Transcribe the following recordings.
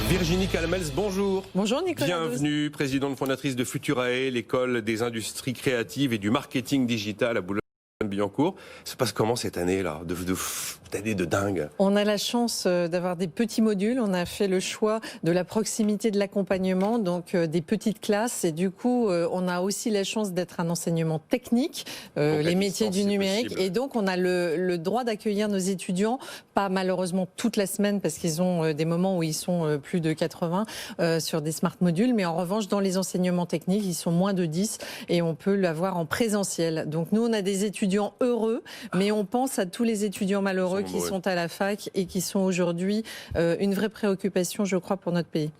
Virginie Calmels, bonjour. Bonjour Nicolas. Bienvenue, présidente fondatrice de Futurae, l'école des industries créatives et du marketing digital à Boulogne-Billancourt. Ça se passe comment cette année-là, cette année de dingue? On a la chance d'avoir des petits modules. On a fait le choix de la proximité de l'accompagnement, donc des petites classes. Et du coup, on a aussi la chance d'être un enseignement technique, les métiers du numérique. Possible. Et donc, on a le droit d'accueillir nos étudiants, pas malheureusement toute la semaine, parce qu'ils ont des moments où ils sont plus de 80 sur des smart modules. Mais en revanche, dans les enseignements techniques, ils sont moins de 10 et on peut l'avoir en présentiel. Donc, nous, on a des étudiants heureux, mais on pense à tous les étudiants malheureux qui sont à la fac et qui sont aujourd'hui une vraie préoccupation, je crois, pour notre pays.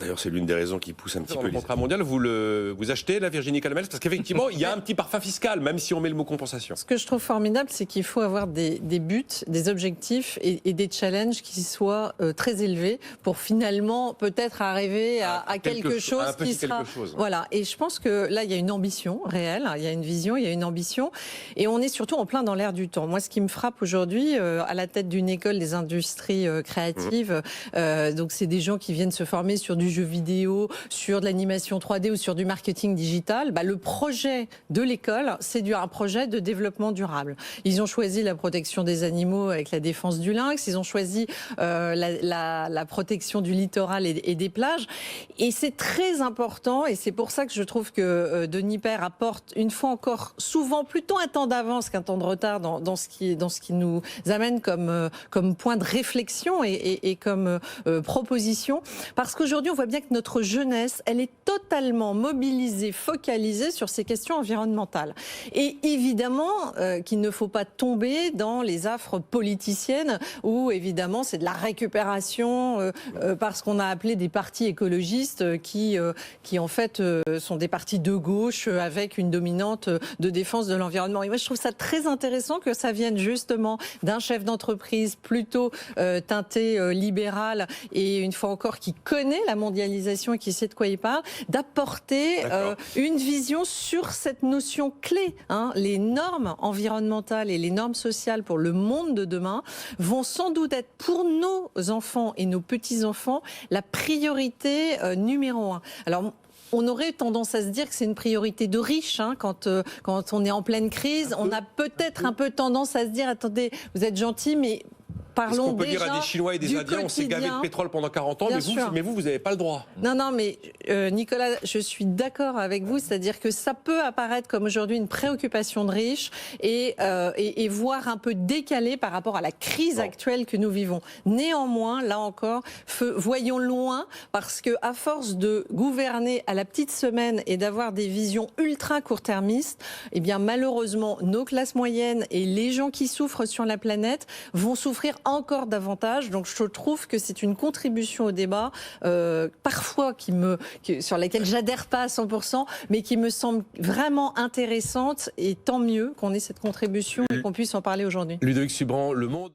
D'ailleurs, c'est l'une des raisons qui pousse un petit peu le contrat mondial. Vous achetez la Virginie Calmels parce qu'effectivement, il y a un petit parfum fiscal, même si on met le mot compensation. Ce que je trouve formidable, c'est qu'il faut avoir des buts, des objectifs et des challenges qui soient très élevés pour finalement peut-être arriver à quelque chose qui sera... Voilà. Et je pense que là, il y a une ambition réelle, il y a une vision, il y a une ambition. Et on est surtout en plein dans l'air du temps. Moi, ce qui me frappe aujourd'hui, à la tête d'une école des industries créatives, donc c'est des gens qui viennent se former sur du jeu vidéo, sur de l'animation 3D ou sur du marketing digital, le projet de l'école, c'est un projet de développement durable. Ils ont choisi la protection des animaux avec la défense du lynx, ils ont choisi la protection du littoral et des plages. Et c'est très important, et c'est pour ça que je trouve que Denis Père apporte une fois encore souvent plutôt un temps d'avance qu'un temps de retard dans ce qui nous amène comme point de réflexion et comme proposition. Parce qu'aujourd'hui, on voit bien que notre jeunesse, elle est totalement mobilisée, focalisée sur ces questions environnementales. Et évidemment qu'il ne faut pas tomber dans les affres politiciennes où évidemment c'est de la récupération parce qu'on a appelé des partis écologistes qui en fait sont des partis de gauche avec une dominante de défense de l'environnement. Et moi je trouve ça très intéressant que ça vienne justement d'un chef d'entreprise plutôt teinté libéral et une fois encore qui connaît la mondialisation et qui sait de quoi il parle, d'apporter une vision sur cette notion clé. Les normes environnementales et les normes sociales pour le monde de demain vont sans doute être pour nos enfants et nos petits-enfants la priorité numéro 1. Alors, on aurait tendance à se dire que c'est une priorité de riches quand on est en pleine crise. On a peut-être un peu tendance à se dire, attendez, vous êtes gentils, mais... Parlons on peut dire à des Chinois et des Indiens, on s'est gavé de pétrole pendant 40 ans, mais vous n'avez pas le droit. Non, mais Nicolas, je suis d'accord avec vous, c'est-à-dire que ça peut apparaître comme aujourd'hui une préoccupation de riches et voire un peu décalée par rapport à la crise actuelle que nous vivons. Néanmoins, là encore, voyons loin, parce qu'à force de gouverner à la petite semaine et d'avoir des visions ultra court-termistes, eh bien malheureusement, nos classes moyennes et les gens qui souffrent sur la planète vont souffrir encore davantage. Donc je trouve que c'est une contribution au débat parfois sur laquelle j'adhère pas à 100%, mais qui me semble vraiment intéressante, et tant mieux qu'on ait cette contribution et qu'on puisse en parler aujourd'hui. Ludovic Subran, Le Monde.